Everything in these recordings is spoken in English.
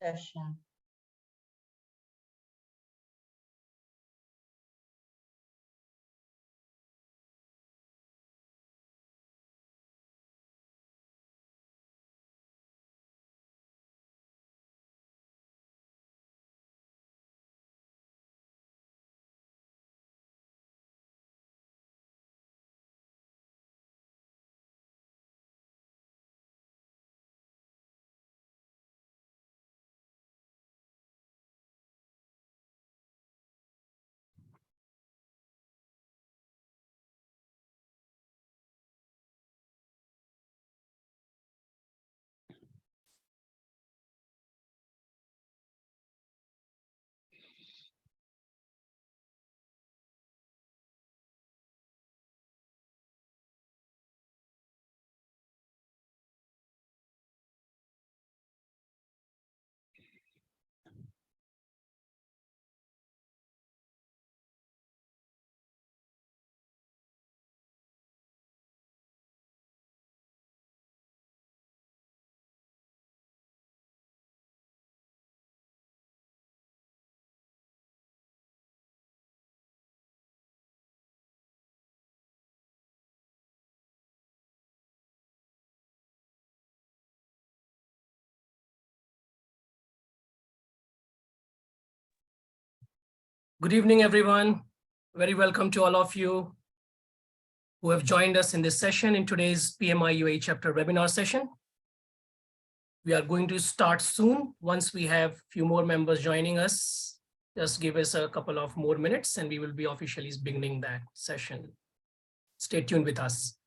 session. Good evening, everyone. Very welcome to all of you who have joined us in this session in today's PMI UAE chapter webinar session. We are going to start soon. Once we have a few more members joining us, just give us a couple of more minutes and we will be officially beginning that session. Stay tuned with us.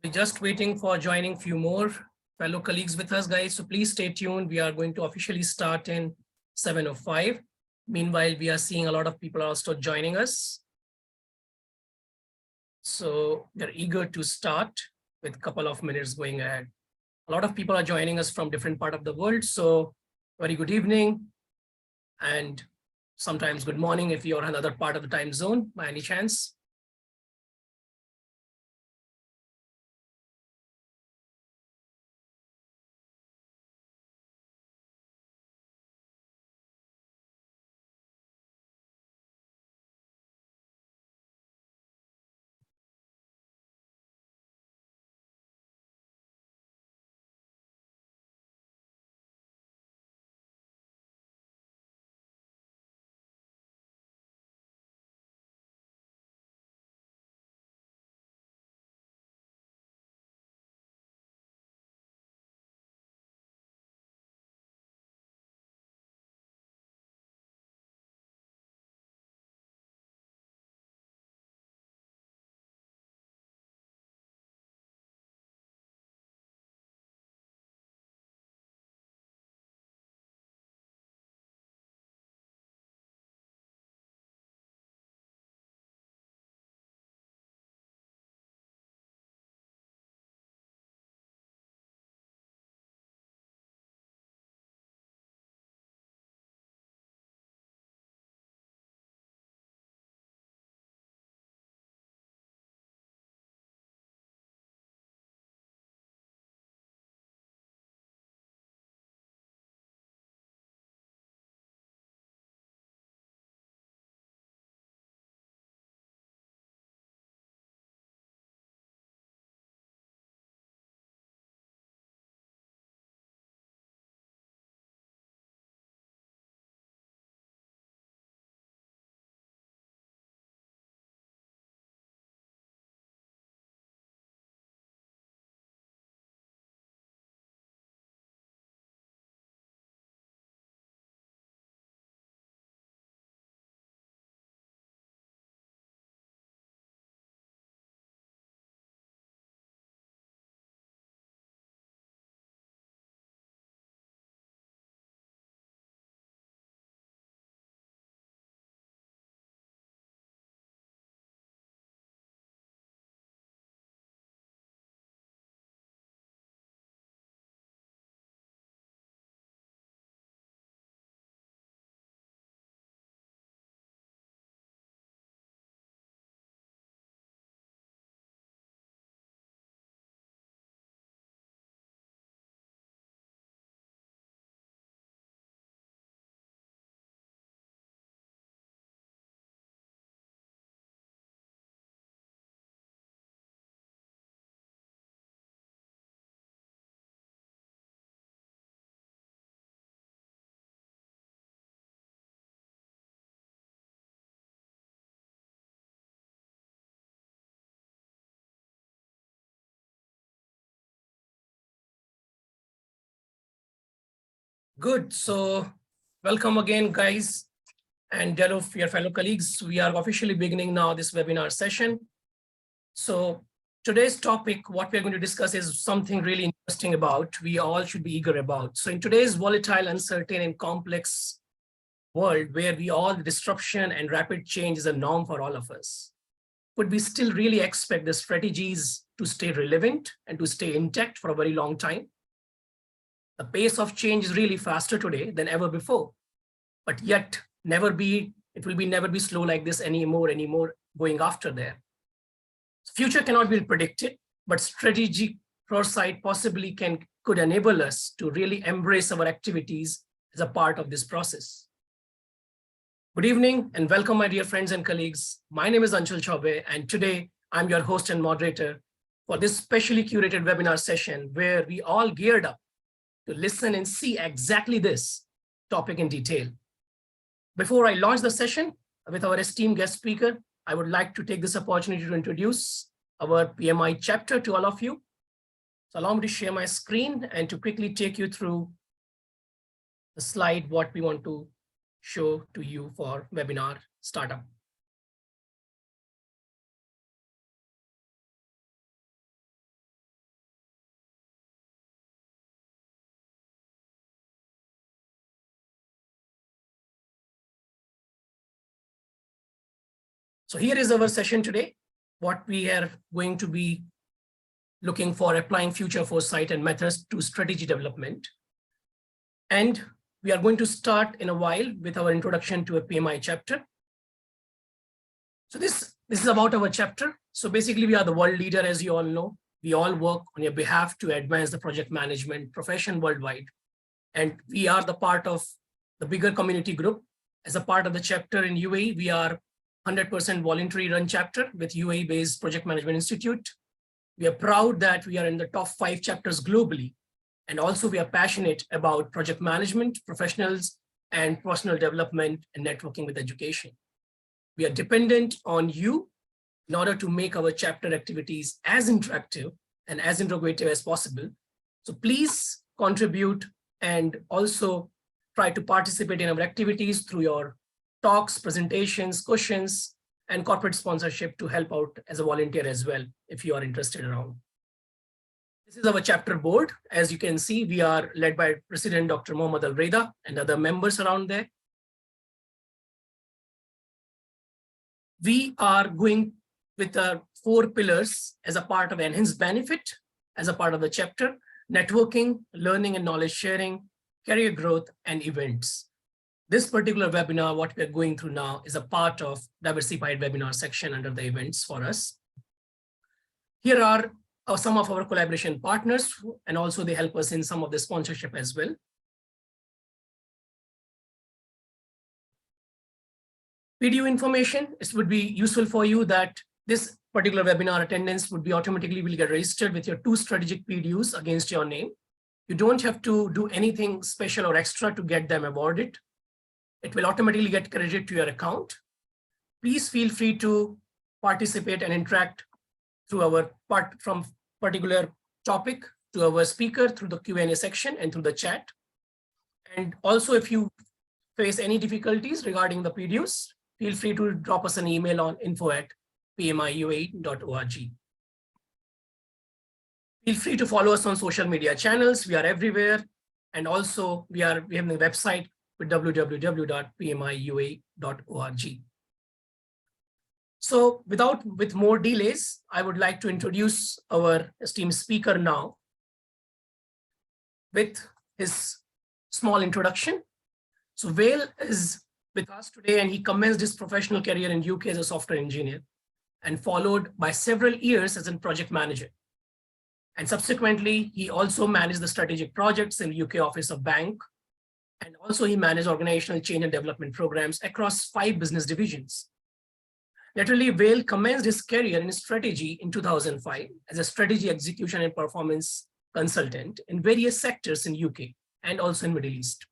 We're just waiting for joining few more fellow colleagues with us, guys. So please stay tuned. We are going to officially start in 7:05. Meanwhile, we are seeing a lot of people are also joining us. So we're eager to start with a couple of minutes going ahead. A lot of people are joining us from different part of the world. So very good evening. And sometimes good morning if you're another part of the time zone by any chance. Good. So welcome again, guys, and hello, your fellow colleagues. We are officially beginning now this webinar session. So today's topic, what we're going to discuss is something really interesting about, we all should be eager about. So in today's volatile, uncertain, and complex world where the disruption and rapid change is a norm for all of us, would we still really expect the strategies to stay relevant and to stay intact for a very long time? The pace of change is really faster today than ever before, but yet it will never be slow like this anymore going after there. Future cannot be predicted, but strategic foresight possibly could enable us to really embrace our activities as a part of this process. Good evening and welcome, my dear friends and colleagues. My name is Anshul Chaubey, and today I'm your host and moderator for this specially curated webinar session where we all geared up to listen and see exactly this topic in detail. Before I launch the session with our esteemed guest speaker, I would like to take this opportunity to introduce our PMI chapter to all of you. So allow me to share my screen and to quickly take you through the slide, what we want to show to you for webinar startup. So here is our session today. What we are going to be looking for: applying future foresight and methods to strategy development. And We are going to start in a while with our introduction to a PMI chapter. So this is about our chapter. So basically, we are the world leader, as you all know. We all work on your behalf to advance the project management profession worldwide. And we are the part of the bigger community group. As a part of the chapter in UAE, we are 100% voluntary run chapter with UAE-based Project Management Institute. We are proud that we are in the top 5 chapters globally. And also we are passionate about project management, professionals, and personal development and networking with education. We are dependent on you in order to make our chapter activities as interactive and as integrative as possible. So please contribute and also try to participate in our activities through your talks, presentations, questions, and corporate sponsorship to help out as a volunteer as well, if you are interested around. This is our chapter board. As you can see, we are led by President Dr. Mohammad Al-Reda and other members around there. We are going with the 4 pillars as a part of enhanced benefit, as a part of the chapter: networking, learning and knowledge sharing, career growth, and events. This particular webinar, what we're going through now, is a part of diversified webinar section under the events for us. Here are some of our collaboration partners, and also they help us in some of the sponsorship as well. Video information, it would be useful for you that this particular webinar attendance would be automatically will get registered with your 2 strategic PDUs against your name. You don't have to do anything special or extra to get them awarded. It will automatically get credited to your account. Please feel free to participate and interact through our from particular topic to our speaker through the Q&A section and through the chat. And also, if you face any difficulties regarding the PDUs, feel free to drop us an email on info@pmiua.org. Feel free to follow us on social media channels. We are everywhere. And also we have the website with www.pmiua.org. So with more delays, I would like to introduce our esteemed speaker now with his small introduction. So Wale is with us today, and he commenced his professional career in UK as a software engineer and followed by several years as a project manager. And subsequently, he also managed the strategic projects in the UK office of bank. And also he managed organizational change and development programs across 5 business divisions. Laterally, Wale commenced his career in strategy in 2005 as a strategy execution and performance consultant in various sectors in UK and also in Middle East.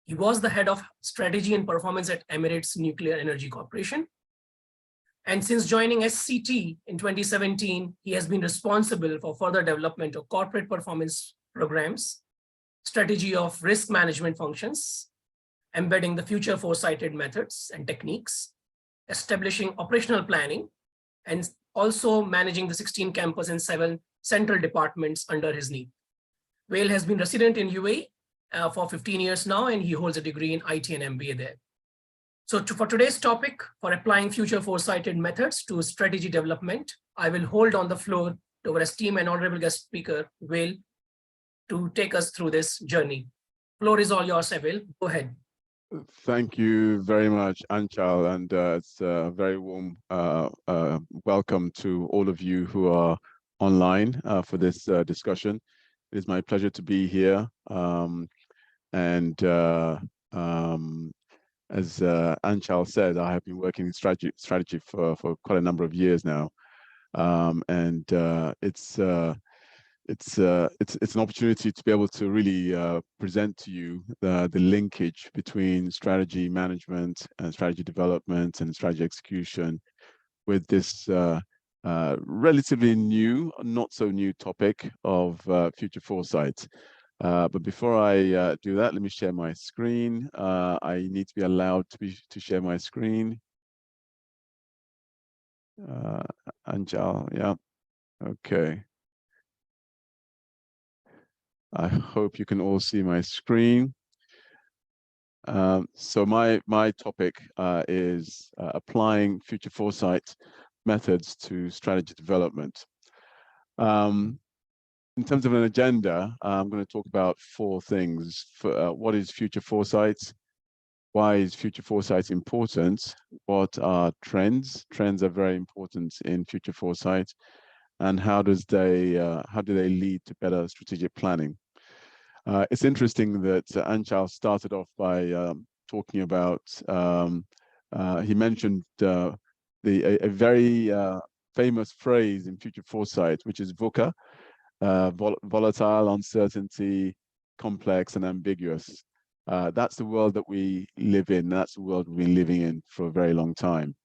He was the head of strategy and performance at Emirates Nuclear Energy Corporation. And since joining SCT in 2017, he has been responsible for further development of corporate performance programs, strategy of risk management functions, embedding the future foresighted methods and techniques, establishing operational planning, and also managing the 16 campus and 7 central departments under his knee. Wale has been resident in UAE for 15 years now, and he holds a degree in IT and MBA there. So for today's topic, for applying future foresighted methods to strategy development, I will hold on the floor to our esteemed and honorable guest speaker, Wale, to take us through this journey. Floor is all yours, Wale. Go ahead. Thank you very much, Anchal, and it's a very warm welcome to all of you who are online for this discussion. It is my pleasure to be here, as Anchal said, I have been working in strategy for quite a number of years now, it's an opportunity to be able to really present to you the linkage between strategy management and strategy development and strategy execution with this relatively new, not so new topic of future foresight. But before I do that, let me share my screen. I need to be allowed to share my screen. Anjal, yeah, okay. I hope you can all see my screen. So my topic is applying future foresight methods to strategy development. in terms of an agenda, I'm going to talk about four things. What is future foresight? Why is future foresight important? What are trends? Trends are very important in future foresight. And how do they lead to better strategic planning? It's interesting that Anchal started off by talking about, he mentioned a very famous phrase in future foresight, which is VUCA, volatile, uncertainty, complex, and ambiguous. That's the world that we live in. That's the world we've been living in for a very long time.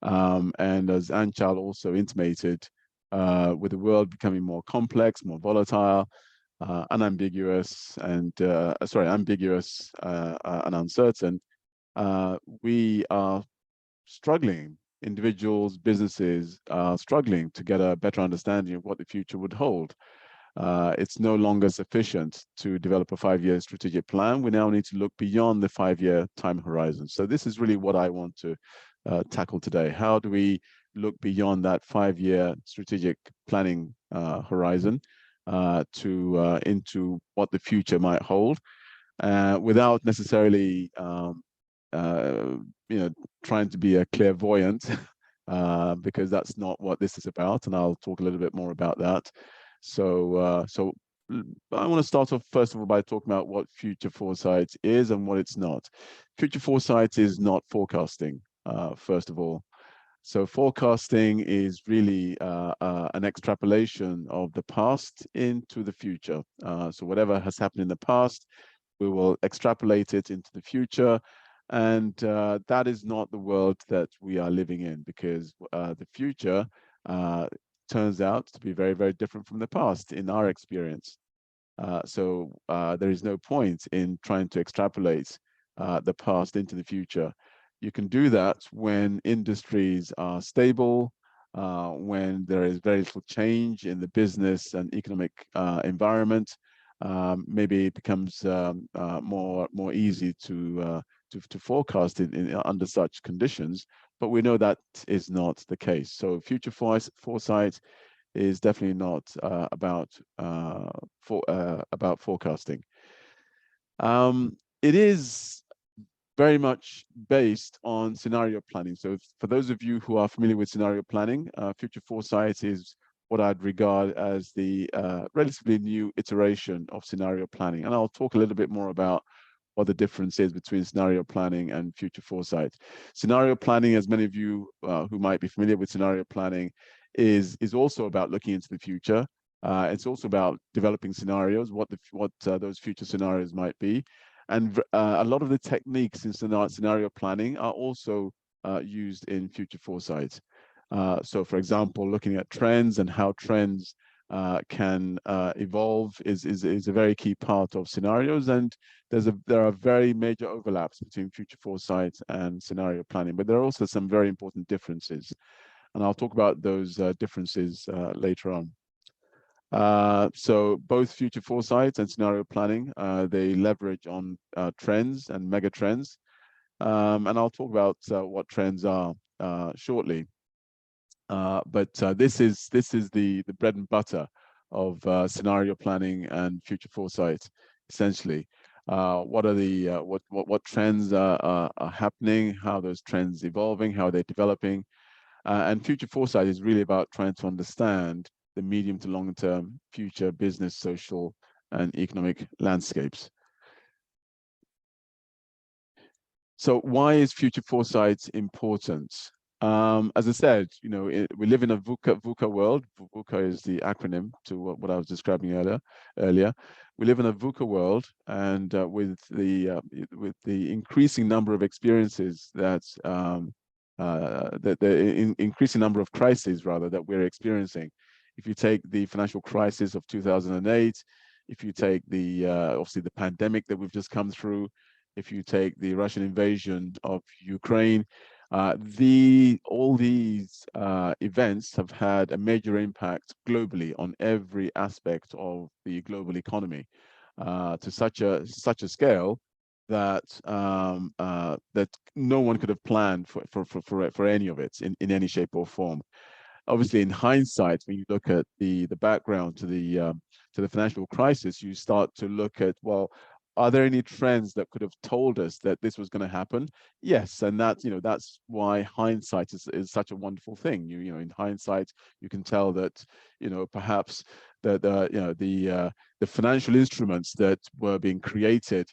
And as Anchal also intimated, with the world becoming more complex, more volatile, unambiguous, and ambiguous and uncertain, we are struggling. Individuals, businesses are struggling to get a better understanding of what the future would hold. It's no longer sufficient to develop a 5-year strategic plan. We now need to look beyond the 5-year time horizon. So this is really what I want to tackle today. How do we look beyond that 5-year strategic planning horizon into what the future might hold, without necessarily trying to be a clairvoyant, because that's not what this is about, and I'll talk a little bit more about that. So I want to start off first of all by talking about what future foresight is and what it's not. Future foresight is not forecasting, first of all. So forecasting is really an extrapolation of the past into the future. So whatever has happened in the past, we will extrapolate it into the future. And that is not the world that we are living in, because the future turns out to be very, very different from the past in our experience. So there is no point in trying to extrapolate the past into the future. You can do that when industries are stable, when there is very little change in the business and economic environment. Maybe it becomes more easy to forecast under such conditions, but we know that is not the case. So future foresight is definitely not about forecasting. It is very much based on scenario planning. So for those of you who are familiar with scenario planning, future foresight is what I'd regard as the relatively new iteration of scenario planning. And I'll talk a little bit more about what the difference is between scenario planning and future foresight. Scenario planning, as many of you who might be familiar with scenario planning, is also about looking into the future. It's also about developing scenarios, what those future scenarios might be. And a lot of the techniques in scenario planning are also used in future foresight. So for example, looking at trends and how trends can evolve is a very key part of scenarios, and there are very major overlaps between future foresight and scenario planning, but there are also some very important differences, and I'll talk about those differences later on. So both future foresight and scenario planning, they leverage on trends and mega trends, and I'll talk about what trends are shortly. But this is the bread and butter of scenario planning and future foresight, essentially. What are the what trends are happening? How are those trends evolving? How are they developing? And future foresight is really about trying to understand the medium to long-term future business, social, and economic landscapes. So why is future foresight important? As I said, we live in a VUCA world. VUCA is the acronym to what I was describing earlier. We live in a VUCA world, and with the increasing number of experiences the increasing number of crises, rather, that we're experiencing. If you take the financial crisis of 2008, if you take the obviously the pandemic that we've just come through, if you take the Russian invasion of Ukraine, all these events have had a major impact globally on every aspect of the global economy, to such a scale that that no one could have planned for any of it in any shape or form. obviously, in hindsight, when you look at the background to the financial crisis, you start to look at, well, are there any trends that could have told us that this was going to happen? Yes, and that, that's why hindsight is such a wonderful thing. In hindsight, you can tell that, perhaps the financial instruments that were being created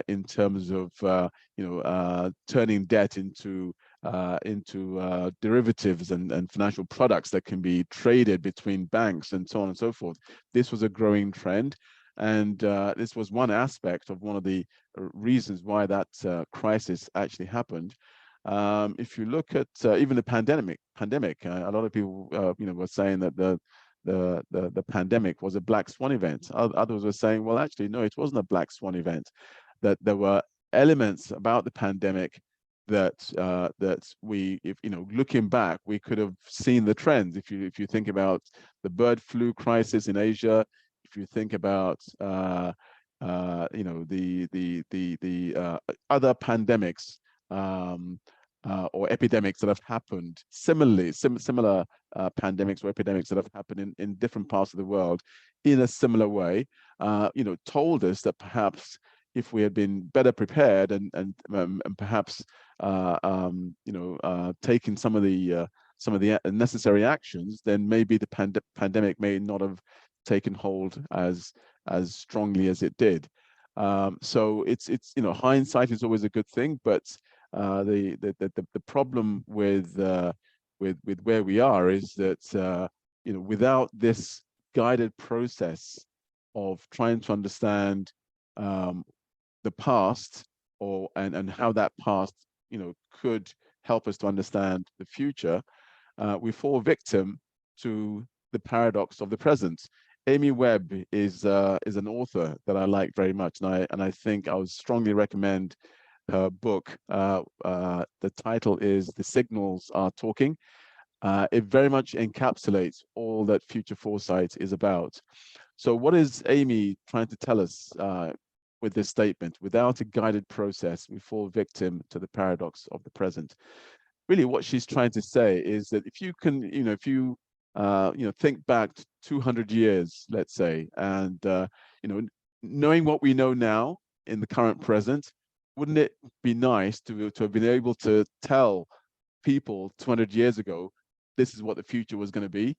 in terms of turning debt into derivatives and financial products that can be traded between banks and so on and so forth. This was a growing trend. And this was one aspect of one of the reasons why that crisis actually happened. If you look at even the pandemic, a lot of people, were saying that the pandemic was a black swan event. Others were saying, well, actually, no, it wasn't a black swan event. That there were elements about the pandemic that we, looking back, we could have seen the trends. If you think about the bird flu crisis in Asia, if you think about the other pandemics or epidemics that have happened similarly, similar pandemics or epidemics that have happened in different parts of the world in a similar way, told us that perhaps if we had been better prepared and perhaps taken some of the necessary actions, then maybe the pandemic may not have taken hold as strongly as it did. So it's hindsight is always a good thing, but the problem with where we are is that without this guided process of trying to understand the past and how that past could help us to understand the future, we fall victim to the paradox of the present. Amy Webb is an author that I like very much, and I think I would strongly recommend her book. The title is "The Signals Are Talking." It very much encapsulates all that future foresight is about. So, what is Amy trying to tell us with this statement? Without a guided process, we fall victim to the paradox of the present. Really, what she's trying to say is that if you can, think back 200 years, let's say, and knowing what we know now in the current present, wouldn't it be nice to have been able to tell people 200 years ago this is what the future was going to be?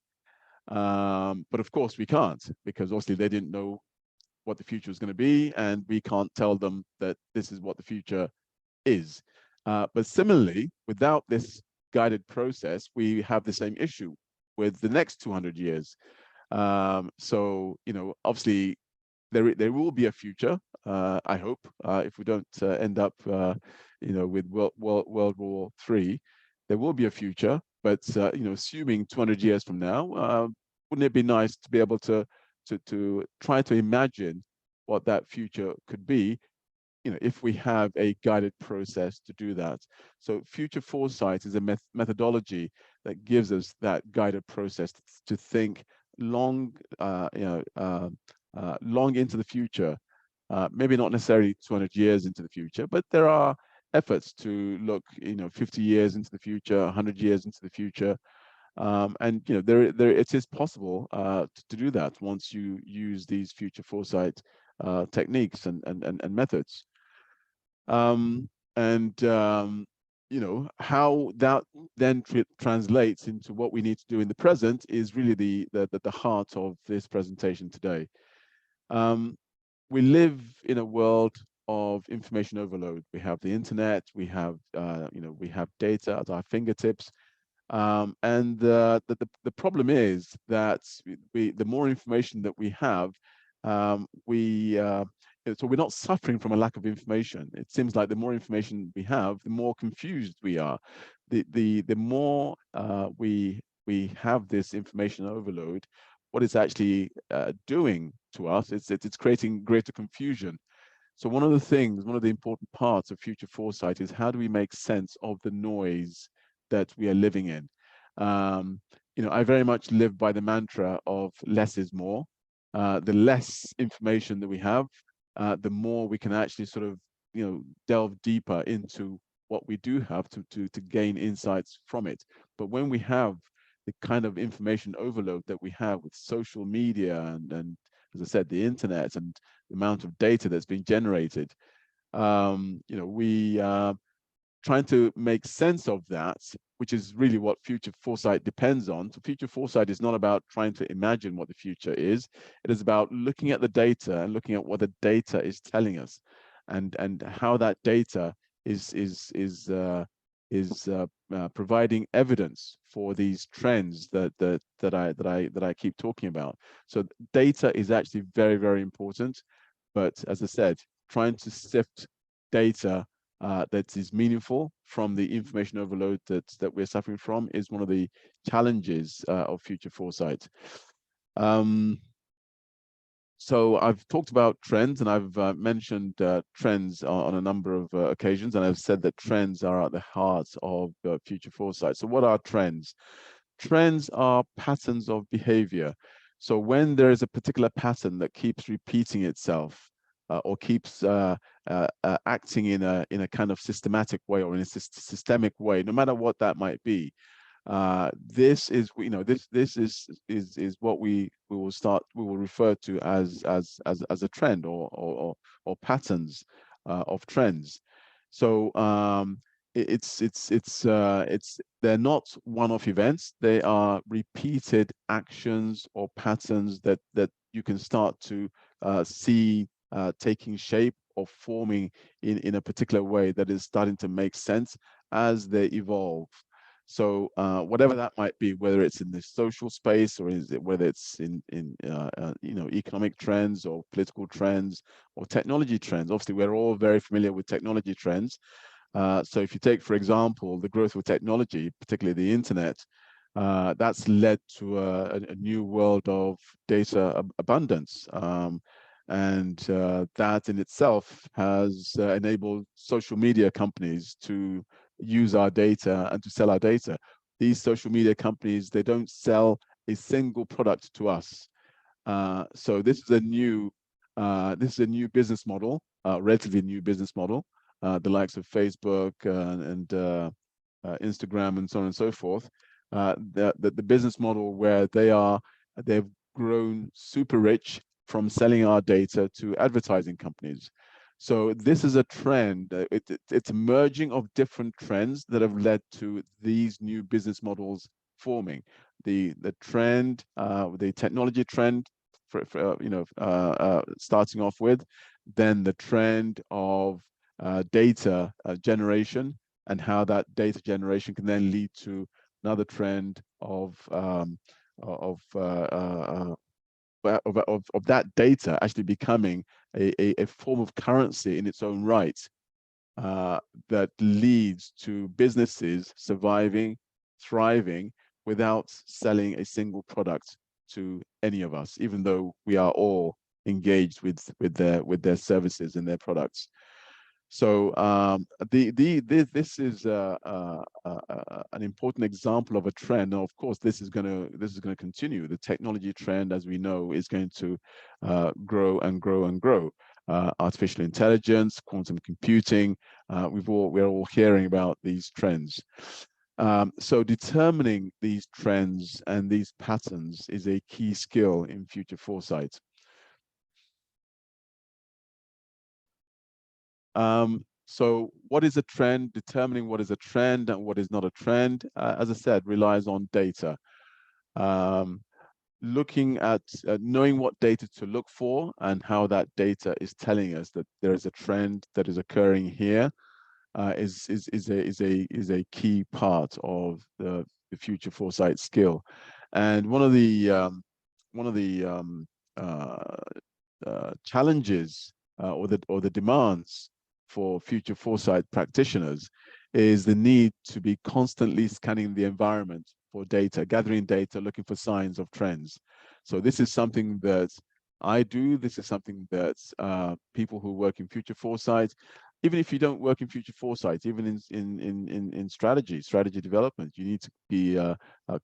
But of course we can't, because obviously they didn't know what the future was going to be, and we can't tell them that this is what the future is. But similarly, without this guided process, we have the same issue with the next 200 years. So, obviously, there will be a future, I hope, if we don't end up, with World War III, there will be a future. But, assuming 200 years from now, wouldn't it be nice to be able to try to imagine what that future could be, if we have a guided process to do that? So future foresight is a methodology that gives us that guided process to think long, long into the future. Maybe not necessarily 200 years into the future, but there are efforts to look, 50 years into the future, 100 years into the future. And it is possible to do that once you use these future foresight techniques and methods. How that then translates into what we need to do in the present is really the heart of this presentation today. We live in a world of information overload. We have the internet, we have data at our fingertips. And the problem is that the more information that we have, so we're not suffering from a lack of information. It seems like the more information we have, the more confused we are. The more we have this information overload, what it's actually doing to us, it's creating greater confusion. So one of the important parts of future foresight is, how do we make sense of the noise that we are living in? I very much live by the mantra of less is more. The less information that we have, the more we can actually sort of, delve deeper into what we do have to gain insights from it. But when we have kind of information overload that we have with social media and as I said, the internet and the amount of data that's being generated, we trying to make sense of that, which is really what future foresight depends on. So future foresight is not about trying to imagine what the future is. It is about looking at the data and looking at what the data is telling us, and how that data is providing evidence for these trends that I keep talking about. So data is actually very, very important. But as I said, trying to sift data that is meaningful from the information overload that we're suffering from is one of the challenges of future foresight. So I've talked about trends, and I've mentioned trends on a number of occasions, and I've said that trends are at the heart of future foresight. So what are trends? Trends are patterns of behavior. So when there is a particular pattern that keeps repeating itself, or keeps acting in a kind of systematic way or in a systemic way, no matter what that might be, this is this is what we will refer to as a trend or patterns of trends. So they're not one-off events. They are repeated actions or patterns that you can start to see taking shape or forming in a particular way that is starting to make sense as they evolve. So whatever that might be, whether it's in the social space or whether it's in economic trends or political trends or technology trends. Obviously, we're all very familiar with technology trends. So if you take, for example, the growth of technology, particularly the internet, that's led to a new world of data abundance. And that in itself has enabled social media companies to use our data and to sell our data. These social media companies, they don't sell a single product to us. So this is a new business model, relatively new business model. The likes of Facebook and Instagram and so on and so forth. The business model where they've grown super rich from selling our data to advertising companies. So this is a trend. It's a merging of different trends that have led to these new business models forming. The trend, the technology trend, starting off with, then the trend of data generation, and how that data generation can then lead to another trend of that data actually becoming a form of currency in its own right, that leads to businesses surviving, thriving, without selling a single product to any of us, even though we are all engaged with their services and their products. So this is an important example of a trend. And of course, this is going to continue. The technology trend, as we know, is going to grow and grow and grow. Artificial intelligence, quantum computing. We're all hearing about these trends. So determining these trends and these patterns is a key skill in future foresight. So what is a trend? Determining what is a trend and what is not a trend, as I said, relies on data. Looking at knowing what data to look for and how that data is telling us that there is a trend that is occurring here is a key part of the future foresight skill. And one of the challenges or the demands for future foresight practitioners is the need to be constantly scanning the environment for data, gathering data, looking for signs of trends. So this is something that I do. This is something that people who work in future foresight, even if you don't work in future foresight, even in strategy development, you need to be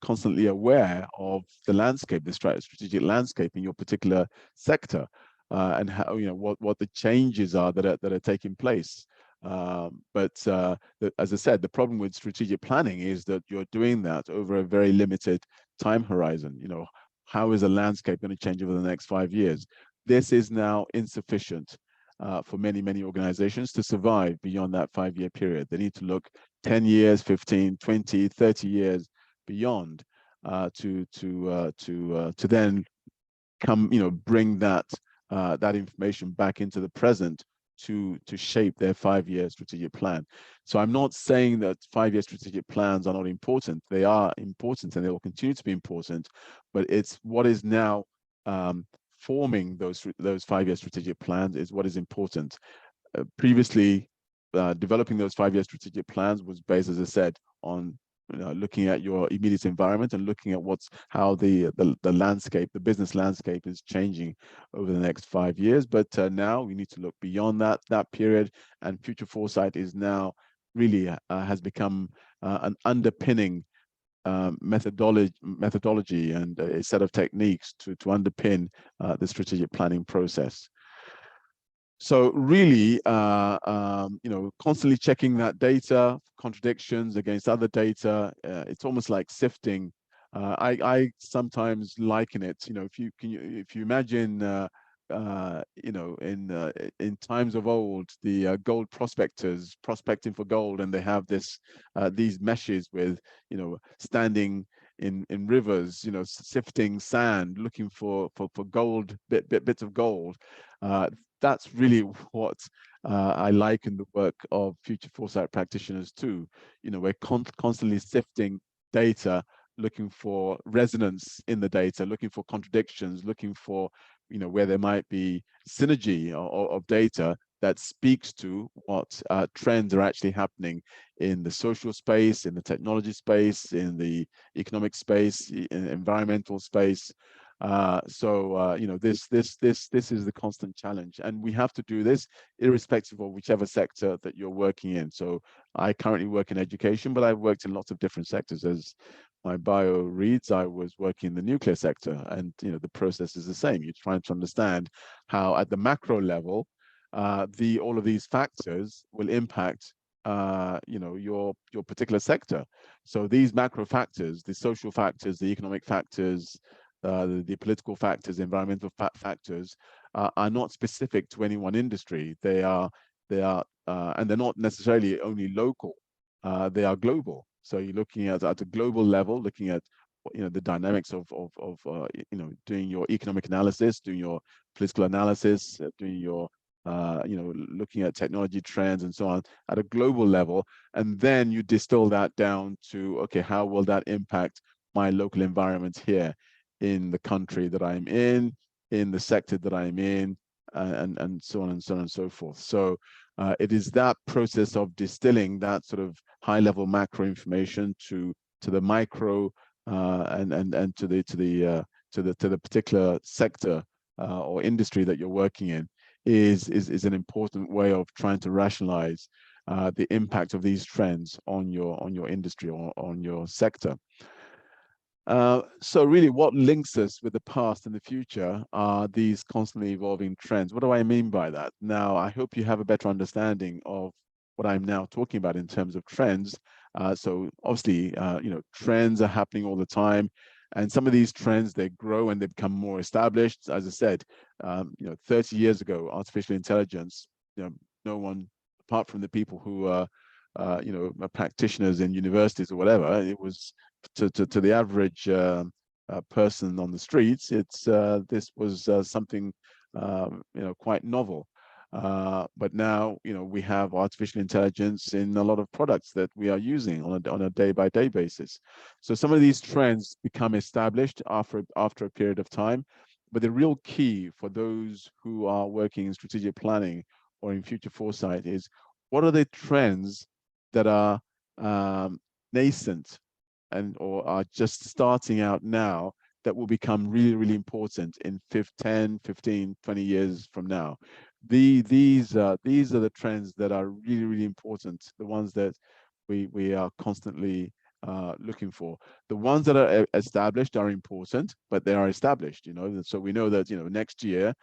constantly aware of the landscape, the strategic landscape in your particular sector. And how, what the changes are that are taking place. As I said, the problem with strategic planning is that you're doing that over a very limited time horizon. How is the landscape going to change over the next 5 years? This is now insufficient for many organizations to survive beyond that 5-year period. They need to look 10 years, 15, 20, 30 years beyond to then bring that information back into the present to shape their 5-year strategic plan. So I'm not saying that 5-year strategic plans are not important. They are important and they will continue to be important, but it's what is now forming those 5-year strategic plans is what is important. Previously, developing those 5-year strategic plans was based, as I said, on looking at your immediate environment and looking at how the landscape, the business landscape, is changing over the next 5 years. But now we need to look beyond that period, and future foresight is now really has become an underpinning methodology and a set of techniques to underpin the strategic planning process. So really, constantly checking that data, contradictions against other data. It's almost like sifting. I sometimes liken it. If you imagine, in times of old, the gold prospectors prospecting for gold, and they have these meshes with, standing in rivers, sifting sand, looking for gold, bits of gold. That's really what I liken the work of future foresight practitioners to. We're constantly sifting data, looking for resonance in the data, looking for contradictions, looking for where there might be synergy of data that speaks to what trends are actually happening in the social space, in the technology space, in the economic space, in environmental space. This is the constant challenge, and we have to do this irrespective of whichever sector that you're working in. So I currently work in education, but I've worked in lots of different sectors. As my bio reads, I was working in the nuclear sector, and the process is the same. You're trying to understand how, at the macro level, all of these factors will impact your particular sector. So these macro factors, the social factors, the economic factors, the political factors, the environmental factors, are not specific to any one industry. They are, and they're not necessarily only local. They are global. So you're looking at a global level, looking at the dynamics of doing your economic analysis, doing your political analysis, doing your looking at technology trends and so on at a global level, and then you distill that down to, okay, how will that impact my local environment here in the country that I'm in the sector that I'm in, and so on and so on and so forth. So it is that process of distilling that sort of high-level macro information to the micro and to the particular sector or industry that you're working in is an important way of trying to rationalize the impact of these trends on your industry or on your sector. So really, what links us with the past and the future are these constantly evolving trends. What do I mean by that? Now, I hope you have a better understanding of what I'm now talking about in terms of trends. So obviously, trends are happening all the time, and some of these trends, they grow and they become more established. As I said, 30 years ago, artificial intelligence, no one, apart from the people who are practitioners in universities or whatever, it was to the average person on the streets, this was something quite novel. But now we have artificial intelligence in a lot of products that we are using on a day-by-day basis. So some of these trends become established after a period of time. But the real key for those who are working in strategic planning or in future foresight is, what are the trends that are nascent or are just starting out now that will become really, really important in 10, 15, 20 years from now? These are the trends that are really, really important, the ones that we are constantly looking for. The ones that are established are important, but they are established, so we know that next year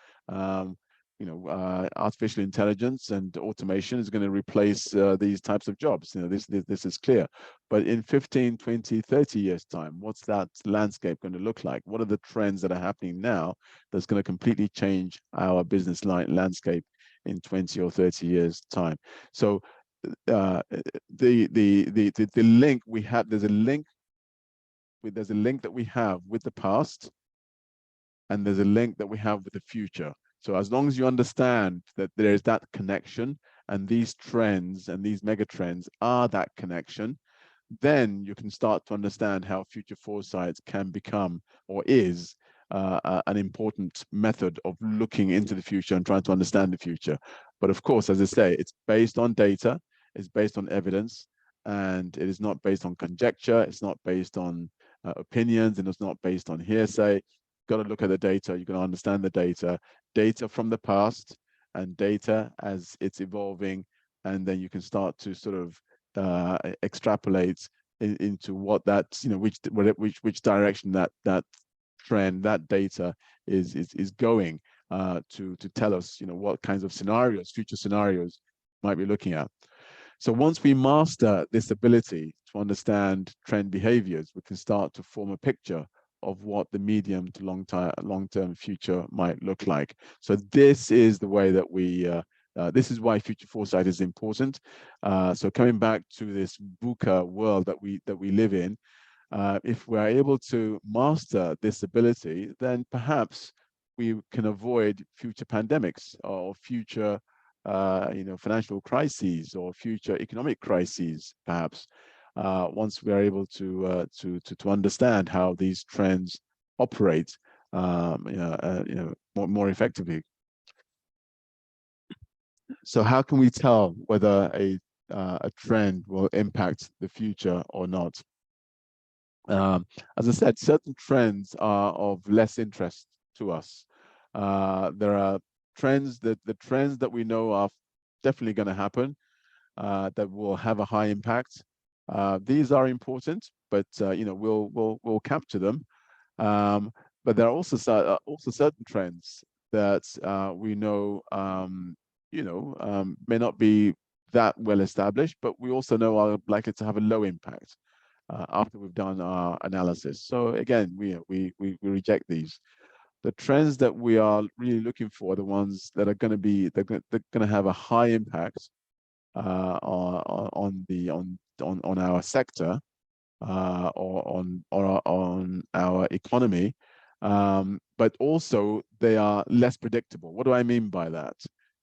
artificial intelligence and automation is going to replace these types of jobs. This is clear. But in 15, 20, 30 years time, what's that landscape going to look like? What are the trends that are happening now that's going to completely change our business landscape in 20 or 30 years time? So the link we have, there's a link that we have with the past, and there's a link that we have with the future. So as long as you understand that there is that connection, and these trends and these mega trends are that connection, then you can start to understand how future foresight can become, or is, an important method of looking into the future and trying to understand the future. But of course, as I say, it's based on data, it's based on evidence, and it is not based on conjecture, it's not based on opinions, and it's not based on hearsay. You've got to look at the data, you've got to understand the data from the past, and data as it's evolving, and then you can start to sort of extrapolate into what that's, which direction that trend, that data is going, to tell us, what kinds of scenarios, future scenarios might be looking at. So once we master this ability to understand trend behaviors, we can start to form a picture of what the medium to long-term future might look like. So this is the way that this is why future foresight is important. So coming back to this VUCA world that we live in, if we're able to master this ability, then perhaps we can avoid future pandemics or future financial crises or future economic crises, perhaps, once we are able to understand how these trends operate more effectively. So how can we tell whether a trend will impact the future or not? As I said, certain trends are of less interest to us. There are trends the trends that we know are definitely going to happen, that will have a high impact. These are important, but we'll capture them. But there are also certain trends that we know may not be that well established, but we also know are likely to have a low impact after we've done our analysis. So again, we reject these. The trends that we are really looking for are the ones that are going to be they're going to have a high impact on our sector, or on our economy, but also they are less predictable. What do I mean by that?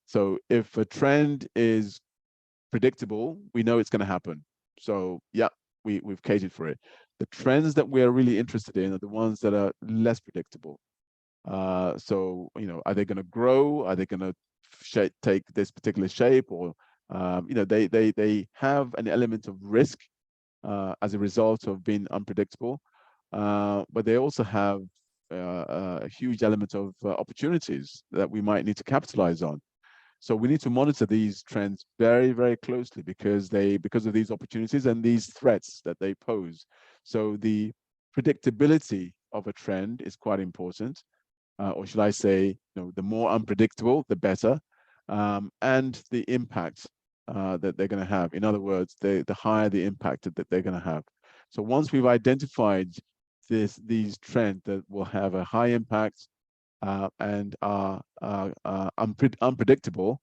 So if a trend is predictable, we know it's going to happen. So yeah, we've catered for it. The trends that we're really interested in are the ones that are less predictable. So are they going to grow? Are they going to take this particular shape? Or they have an element of risk as a result of being unpredictable, but they also have a huge element of opportunities that we might need to capitalize on. So we need to monitor these trends very, very closely because of these opportunities and these threats that they pose. So the predictability of a trend is quite important, or should I say, the more unpredictable, the better, and the impact that they're going to have. In other words, the higher the impact that they're going to have. So once we've identified these trends that will have a high impact, and are unpredictable,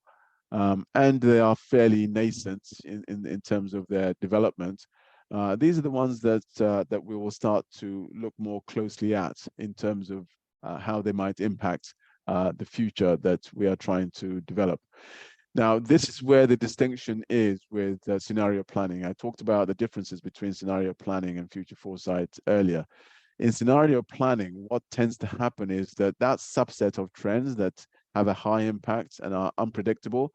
and they are fairly nascent in terms of their development, these are the ones that we will start to look more closely at in terms of how they might impact the future that we are trying to develop. Now, this is where the distinction is with scenario planning. I talked about the differences between scenario planning and future foresight earlier. In scenario planning, what tends to happen is that subset of trends that have a high impact and are unpredictable,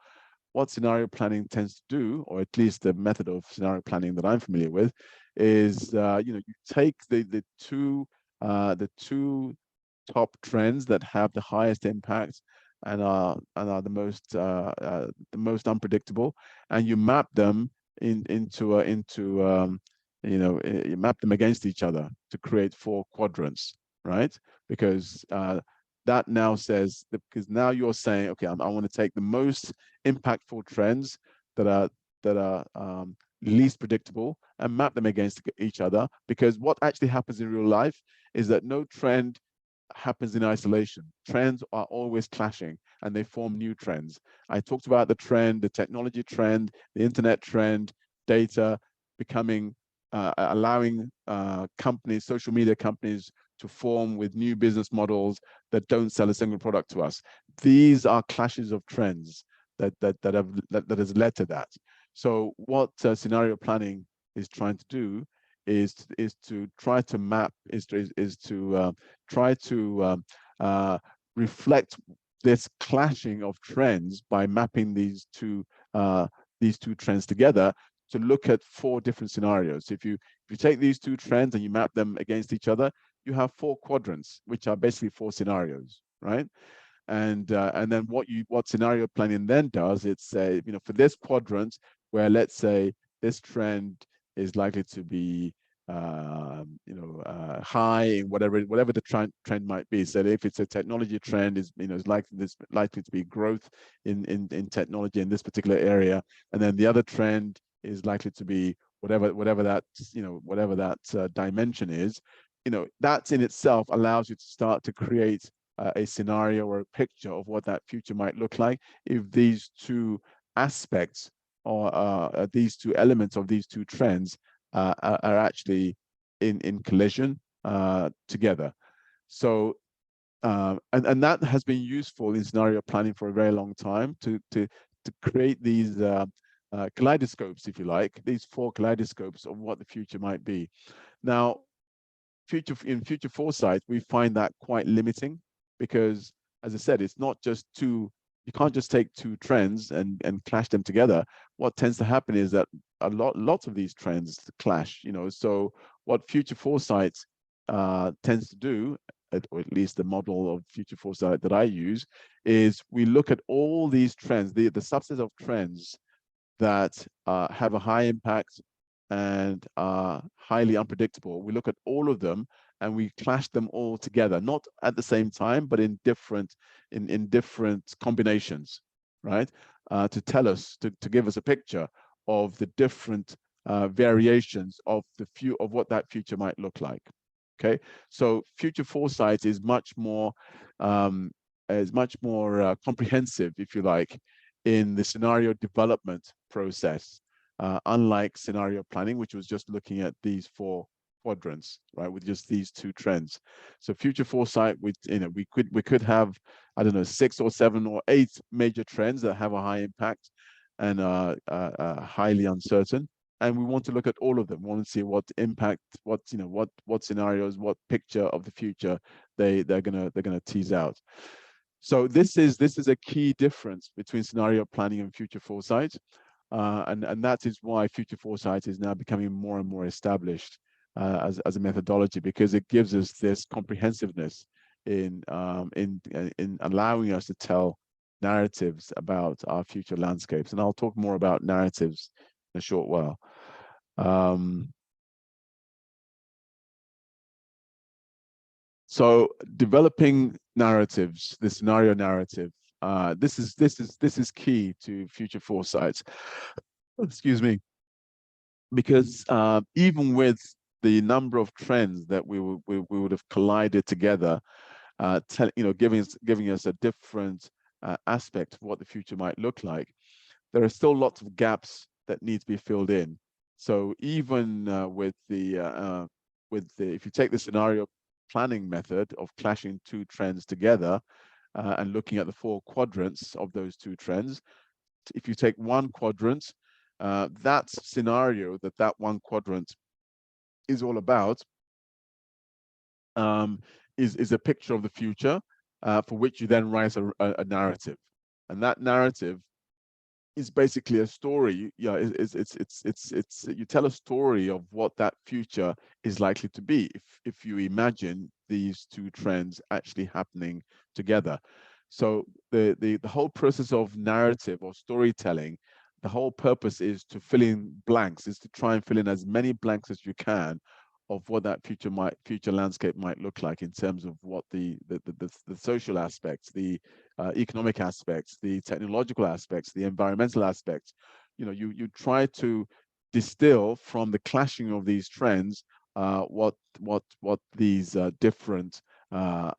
what scenario planning tends to do, or at least the method of scenario planning that I'm familiar with, is you take the two top trends that have the highest impact and are the most unpredictable, and you map them you map them against each other to create 4 quadrants, right? Because that now says that, because now you're saying, okay, I want to take the most impactful trends that are least predictable and map them against each other. Because what actually happens in real life is that no trend happens in isolation. Trends are always clashing and they form new trends. I talked about the trend, the technology trend, the internet trend, data becoming, allowing companies, social media companies, to form with new business models that don't sell a single product to us. These are clashes of trends that has led to that. So what scenario planning is trying to do is to try to map, try to reflect this clashing of trends by mapping these two trends together to look at 4 different scenarios. If you take these 2 trends and you map them against each other, you have 4 quadrants, which are basically 4 scenarios, right? And then what scenario planning then does, it's for this quadrant where, let's say, this trend is likely to be high in whatever the trend might be. So if it's a technology trend, is likely to be growth in technology in this particular area, and then the other trend is likely to be whatever that dimension is. That in itself allows you to start to create a scenario or a picture of what that future might look like if these 2 aspects or these 2 elements of these 2 trends are actually in collision together. So and that has been useful in scenario planning for a very long time to create these kaleidoscopes, if you like, these 4 kaleidoscopes of what the future might be. Now, in future foresight, we find that quite limiting because, as I said, it's not just 2. You can't just take 2 trends and clash them together. What tends to happen is that lots of these trends clash. So what future foresight tends to do, or at least the model of future foresight that I use, is we look at all these trends, the subset of trends that have a high impact and are highly unpredictable. We look at all of them and we clash them all together, not at the same time, but in different combinations, right? To tell us, to give us a picture of the different variations of what that future might look like. Okay, so future foresight is much more comprehensive, if you like, in the scenario development process, unlike scenario planning, which was just looking at these 4 quadrants, right, with just these 2 trends. So future foresight, we could have, I don't know, 6 or 7 or 8 major trends that have a high impact and are highly uncertain, and we want to look at all of them. We want to see what impact, what scenarios, what picture of the future they're gonna tease out. So this is a key difference between scenario planning and future foresight, and that is why future foresight is now becoming more and more established as a methodology, because it gives us this comprehensiveness in allowing us to tell narratives about our future landscapes. And I'll talk more about narratives in a short while. So developing narratives, the scenario narrative, this is key to future foresight. Excuse me, because even with the number of trends that we would have collided together, giving us a different aspect of what the future might look like, there are still lots of gaps that need to be filled in. So even with if you take the scenario planning method of clashing 2 trends together and looking at the 4 quadrants of those 2 trends, if you take one quadrant, that scenario that one quadrant is all about is a picture of the future for which you then write a narrative, and that narrative is basically a story. Yeah, it's you tell a story of what that future is likely to be if you imagine these 2 trends actually happening together. So the whole process of narrative or storytelling, the whole purpose is to fill in blanks, is to try and fill in as many blanks as you can what that future landscape might look like in terms of what the social aspects, the economic aspects, the technological aspects, the environmental aspects. You try to distill from the clashing of these trends what these different what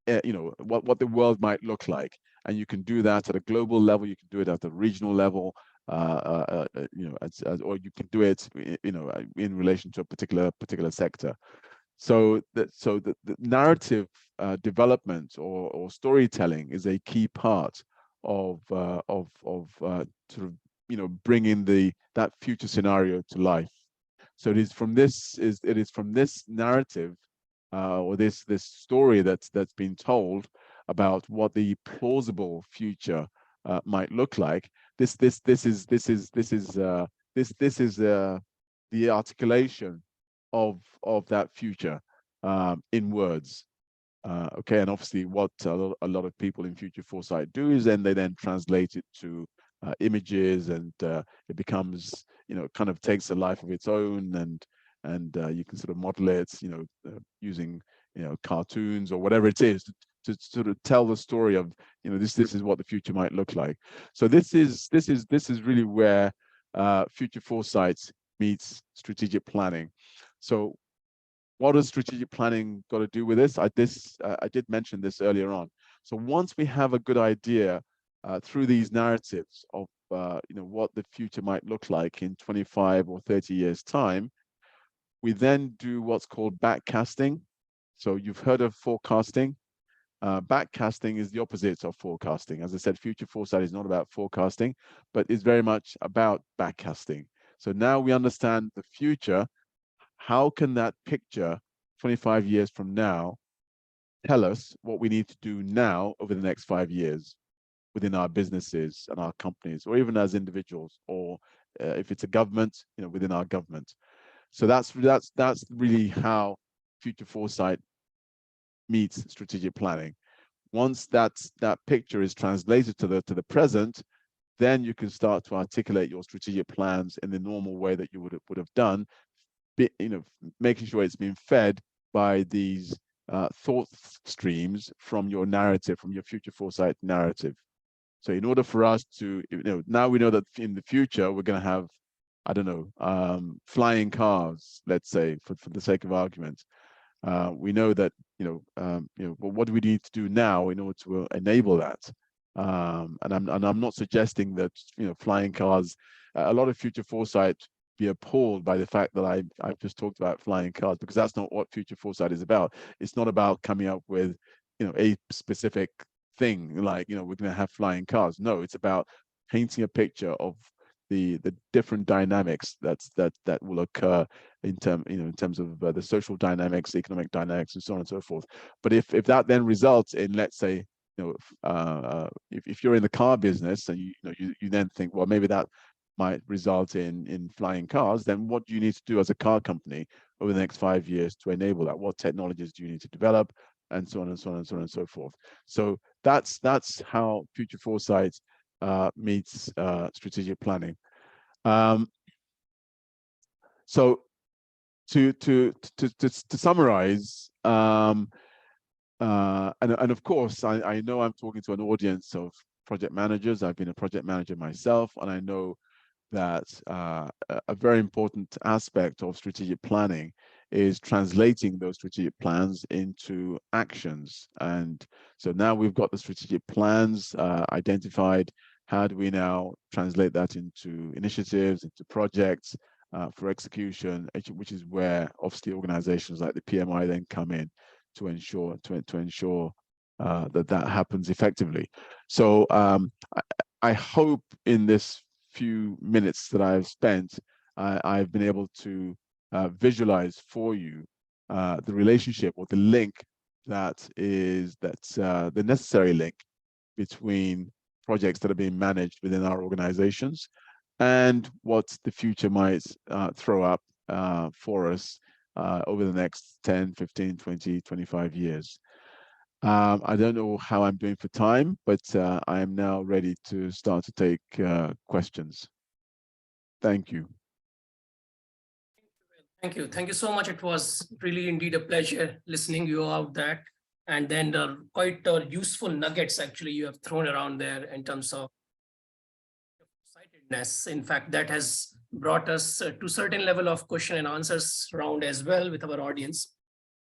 the world might look like, and you can do that at a global level. You can do it at the regional level. Or you can do it, in relation to a particular sector. So the narrative development or storytelling is a key part of sort of bringing that future scenario to life. So it is from this narrative or this story that's been told about what the plausible future might look like. This is the articulation of that future in words. Okay, and obviously what a lot of people in Future Foresight do is then they translate it to images, and it becomes, kind of takes a life of its own, and you can sort of model it, using cartoons or whatever it is to sort of tell the story of, this is what the future might look like. So this is really where Future Foresight meets strategic planning. So what does strategic planning got to do with this? I did mention this earlier on. So once we have a good idea through these narratives of what the future might look like in 25 or 30 years time, we then do what's called backcasting. So you've heard of forecasting. Backcasting is the opposite of forecasting. As I said, Future Foresight is not about forecasting, but it's very much about backcasting. So now we understand the future. How can that picture 25 years from now tell us what we need to do now over the next 5 years within our businesses and our companies, or even as individuals, or if it's a government, within our government. So that's really how Future Foresight meets strategic planning. Once that picture is translated to the present, then you can start to articulate your strategic plans in the normal way that you would have done, making sure it's being fed by these thought streams from your narrative, from your Future Foresight narrative. So in order for us to, now we know that in the future we're going to have, I don't know, flying cars, let's say, for the sake of argument. We know that, but what do we need to do now in order to enable that? And I'm not suggesting that, flying cars, a lot of Future Foresight be appalled by the fact that I've just talked about flying cars, because that's not what Future Foresight is about. It's not about coming up with, a specific thing like, we're going to have flying cars. No, it's about painting a picture of the different dynamics that will occur in terms of the social dynamics, economic dynamics, and so on and so forth. But if that then results in, let's say, if you're in the car business and you then think, well, maybe that might result in flying cars, then what do you need to do as a car company over the next 5 years to enable that? What technologies do you need to develop, and so on and so on and so on and so forth? So that's how Future Foresight meets strategic planning. So to summarize, and of course, I know I'm talking to an audience of project managers. I've been a project manager myself, and I know that a very important aspect of strategic planning is translating those strategic plans into actions. And so now we've got the strategic plans identified. How do we now translate that into initiatives, into projects for execution, which is where obviously organizations like the PMI then come in to ensure that happens effectively. So I hope in this few minutes that I've spent, I've been able to visualize for you the relationship or the link the necessary link between projects that are being managed within our organizations and what the future might throw up for us over the next 10, 15, 20, 25 years. I don't know how I'm doing for time, but I am now ready to start to take questions. Thank you. Thank you so much. It was really indeed a pleasure listening you out that. And then quite useful nuggets actually you have thrown around there in terms of sightedness. In fact, that has brought us to certain level of question and answers round as well with our audience.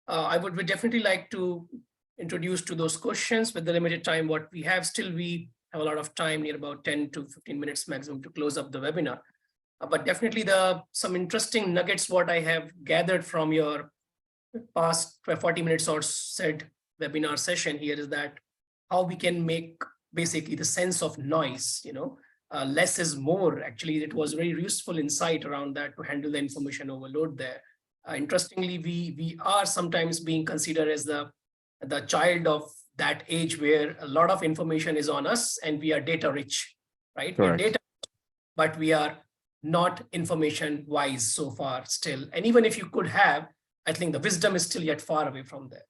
I would definitely like to introduce to those questions with the limited time what we have. Still, we have a lot of time, near about 10 to 15 minutes maximum to close up the webinar. But definitely some interesting nuggets what I have gathered from your past 40 minutes or said webinar session here is that how we can make basically the sense of noise, less is more. Actually, it was very useful insight around that to handle the information overload there. Interestingly, we are sometimes being considered as the child of that age where a lot of information is on us and we are data rich, right? Correct. We are data, but we are not information wise so far still. And even if you could have, I think the wisdom is still yet far away from there.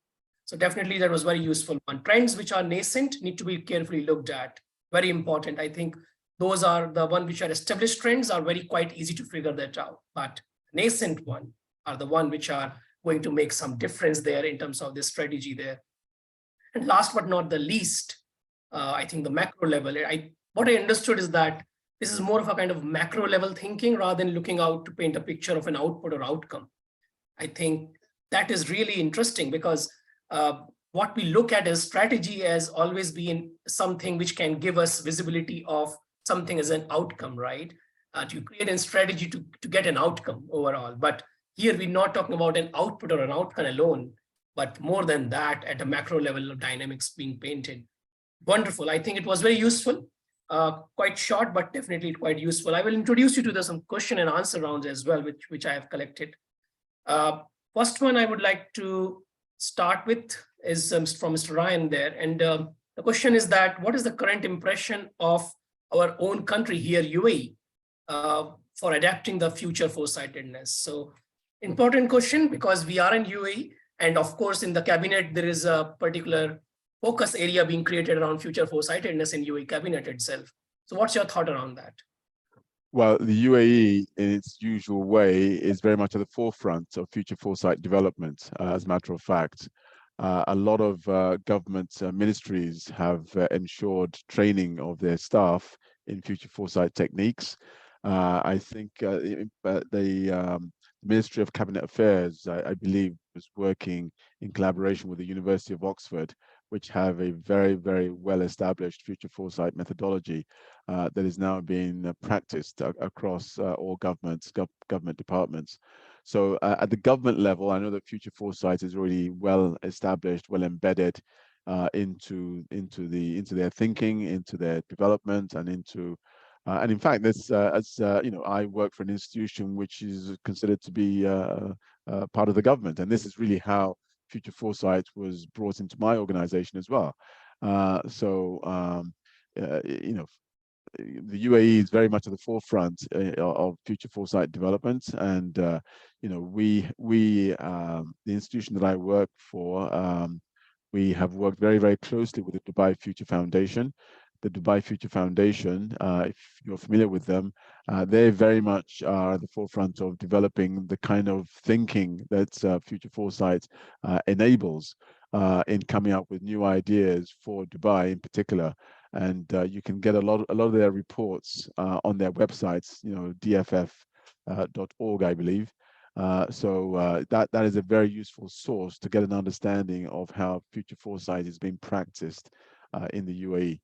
So definitely that was very useful one. Trends which are nascent need to be carefully looked at. Very important. I think those are the one which are established trends are very quite easy to figure that out. But nascent one are the one which are going to make some difference there in terms of this strategy there. And last but not the least, I think the macro level. What I understood is that this is more of a kind of macro level thinking rather than looking out to paint a picture of an output or outcome. I think that is really interesting because what we look at as strategy has always been something which can give us visibility of something as an outcome, right? To create a strategy to get an outcome overall. But here we're not talking about an output or an outcome alone, but more than that at a macro level of dynamics being painted. Wonderful. I think it was very useful. Quite short, but definitely quite useful. I will introduce you to some question and answer rounds as well, which I have collected. First one I would like to start with is from Mr. Ryan there. And the question is that, what is the current impression of our own country here, UAE, for adapting the future foresightedness? So important question because we are in UAE. And of course, in the cabinet, there is a particular focus area being created around future foresightedness in UAE cabinet itself. So what's your thought around that? Well, the UAE, in its usual way, is very much at the forefront of future foresight development. As a matter of fact, a lot of government ministries have ensured training of their staff in future foresight techniques. I think the Ministry of Cabinet Affairs, I believe, was working in collaboration with the University of Oxford, which have a very, very well-established future foresight methodology that is now being practiced across all government departments. So at the government level, I know that future foresight is already well established, well embedded into their thinking, into their development, and and in fact, this I work for an institution which is considered to be part of the government, and this is really how future foresight was brought into my organization as well. The UAE is very much at the forefront of future foresight development, and the institution that I work for, we have worked very, very closely with the Dubai Future Foundation. The Dubai Future Foundation, if you're familiar with them, they very much are at the forefront of developing the kind of thinking that future foresight enables in coming up with new ideas for Dubai in particular. And you can get a lot of their reports on their websites, dff.org, I believe. So that is a very useful source to get an understanding of how future foresight is being practiced in the UAE.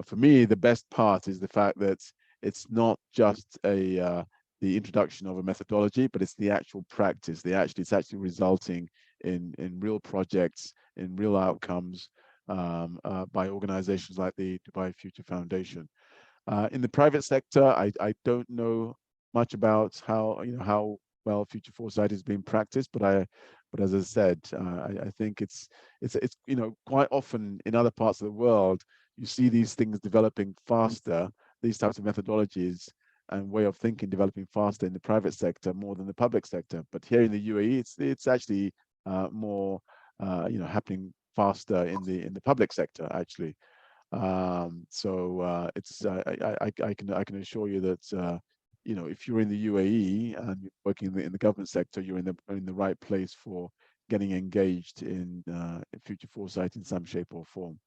For me, the best part is the fact that it's not just the introduction of a methodology, but it's the actual practice. It's actually resulting in real projects, in real outcomes by organizations like the Dubai Future Foundation. In the private sector, I don't know much about how well future foresight is being practiced, but as I said, I think it's quite often in other parts of the world you see these things developing faster, these types of methodologies and way of thinking developing faster in the private sector more than the public sector. But here in the UAE, it's actually more happening faster in the public sector actually. I can assure you that if you're in the UAE and you're working in the government sector, you're in the right place for getting engaged in future foresight in some shape or form.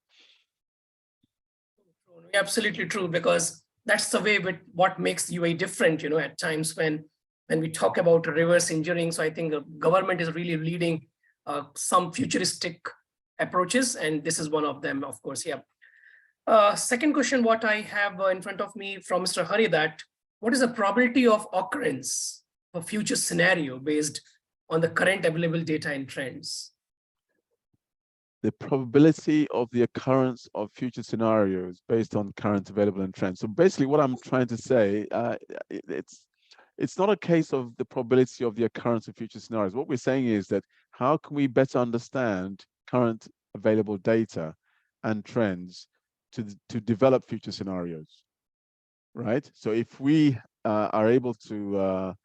Absolutely true, because that's the way with what makes UAE different. At times when we talk about reverse engineering, so I think the government is really leading some futuristic approaches, and this is one of them, of course. Yeah. Second question, what I have in front of me from Mr. Hari, that what is the probability of occurrence of future scenario based on the current available data and trends? The probability of the occurrence of future scenarios based on current available and trends. So basically what I'm trying to say, it's not a case of the probability of the occurrence of future scenarios. What we're saying is that how can we better understand current available data and trends to develop future scenarios, right? So if we are able to,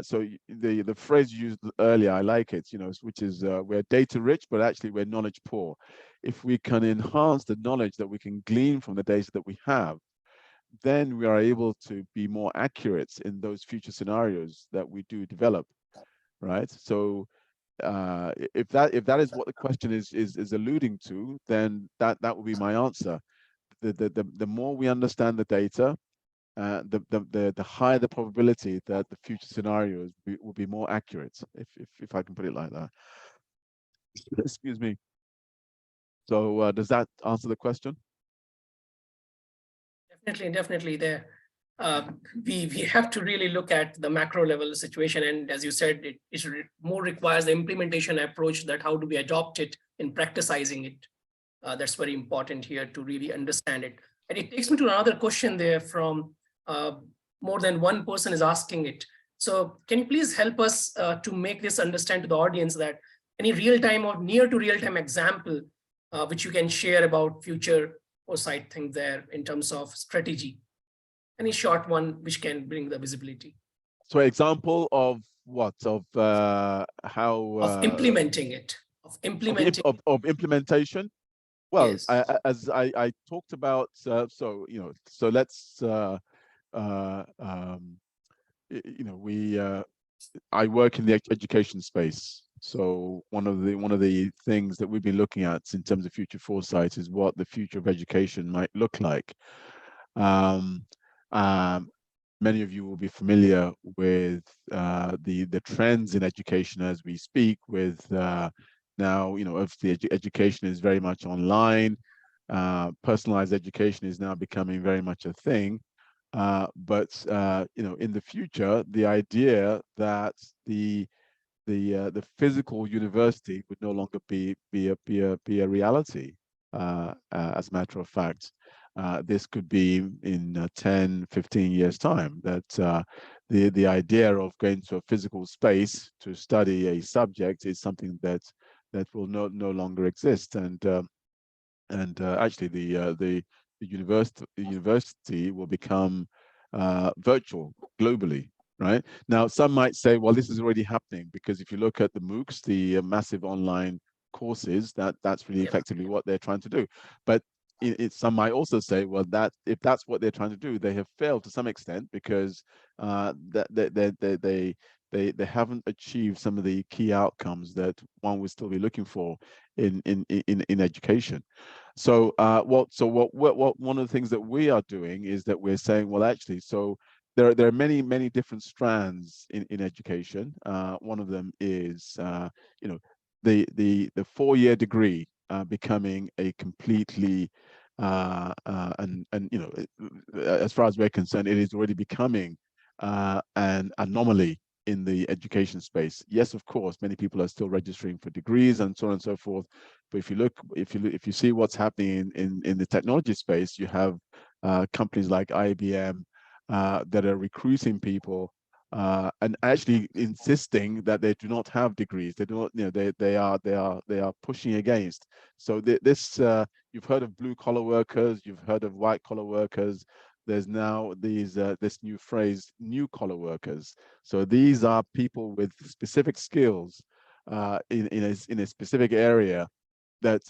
so the phrase you used earlier, I like it, which is we're data rich, but actually we're knowledge poor. If we can enhance the knowledge that we can glean from the data that we have, then we are able to be more accurate in those future scenarios that we do develop, right? So if that is what the question is alluding to, then that will be my answer. The more we understand the data, the higher the probability that the future scenarios will be more accurate, if I can put it like that. Excuse me. So does that answer the question? Definitely there. We have to really look at the macro level situation, and as you said, it more requires the implementation approach, that how do we adopt it in practicing it. That's very important here to really understand it. And it takes me to another question there from more than one person is asking it. So can you please help us to make this understand to the audience, that any real-time or near to real-time example which you can share about future foresight thing there in terms of strategy? Any short one which can bring the visibility. So example of what? Of how? Of implementing it. Of implementation. Well, yes. as I talked about, so let's I work in the education space. So one of the things that we've been looking at in terms of future foresight is what the future of education might look like. Many of you will be familiar with the trends in education as we speak, with now, if the education is very much online, personalized education is now becoming very much a thing. But in the future, the idea that the physical university would no longer be a reality. As a matter of fact, this could be in 10, 15 years time, that the idea of going to a physical space to study a subject is something that will no longer exist. And actually the university will become virtual globally. Right now, some might say, well, this is already happening, because if you look at the MOOCs, the massive online courses, that's really effectively what they're trying to do. But some might also say, well, that if that's what they're trying to do, they have failed to some extent, because they haven't achieved some of the key outcomes that one would still be looking for in education. So what one of the things that we are doing is that we're saying, well, actually, so there are many different strands in education. One of them is the 4-year degree becoming a completely and as far as we're concerned, it is already becoming an anomaly in the education space. Yes, of course, many people are still registering for degrees and so on and so forth. But if you see what's happening in the technology space, you have companies like IBM that are recruiting people and actually insisting that they do not have degrees. They do not, they are pushing against. So this you've heard of blue collar workers, you've heard of white collar workers. There's now this new phrase, new collar workers. So these are people with specific skills in a specific area that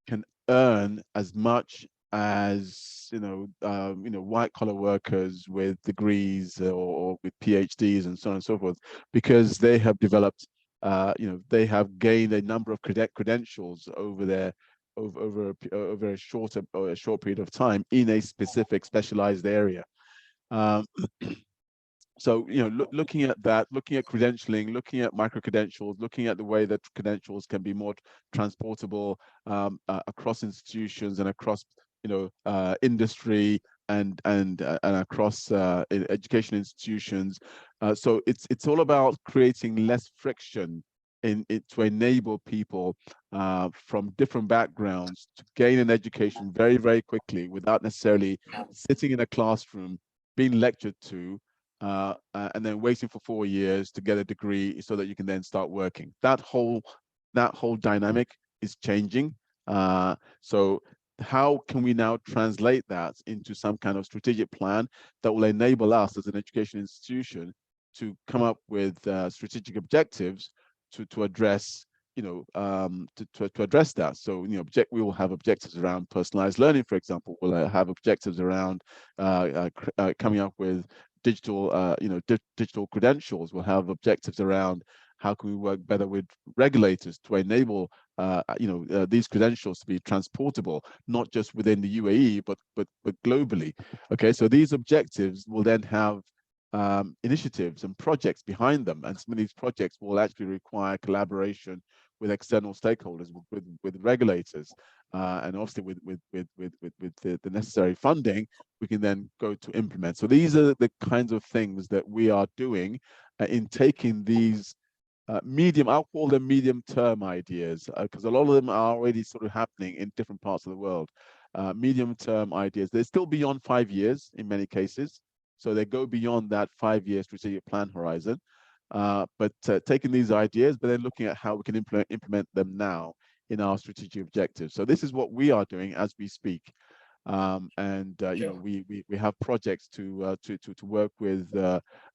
can earn as much as white collar workers with degrees or with PhDs and so on and so forth, because they have developed, they have gained a number of credentials over their over a short period of time in a specific specialized area. Um, So, looking at that, looking at credentialing, looking at micro credentials, looking at the way that credentials can be more transportable across institutions and across, industry and across education institutions. So it's all about creating less friction in it to enable people from different backgrounds to gain an education very, very quickly without necessarily sitting in a classroom, being lectured to, and then waiting for 4 years to get a degree so that you can then start working. That whole dynamic is changing. So how can we now translate that into some kind of strategic plan that will enable us as an education institution to come up with strategic objectives to address to address that. So we will have objectives around personalized learning, for example. We'll have objectives around coming up with digital digital credentials. We'll have objectives around how can we work better with regulators to enable these credentials to be transportable, not just within the UAE but globally. Okay, so these objectives will then have initiatives and projects behind them, and some of these projects will actually require collaboration with external stakeholders, with regulators, and obviously with the necessary funding, we can then go to implement. So these are the kinds of things that we are doing in taking these I'll call them medium-term ideas, because a lot of them are already sort of happening in different parts of the world. Medium-term ideas, they're still beyond 5 years in many cases. So they go beyond that 5-year strategic plan horizon. But taking these ideas, but then looking at how we can implement them now in our strategic objectives. So this is what we are doing as we speak. We have projects to work with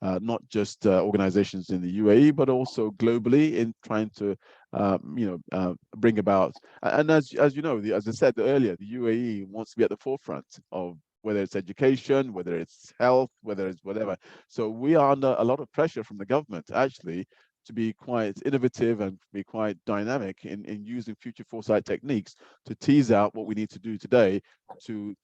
not just organizations in the UAE, but also globally in trying to bring about. And as you know, as I said earlier, the UAE wants to be at the forefront of whether it's education, whether it's health, whether it's whatever. So we are under a lot of pressure from the government actually to be quite innovative and be quite dynamic in using future foresight techniques to tease out what we need to do today to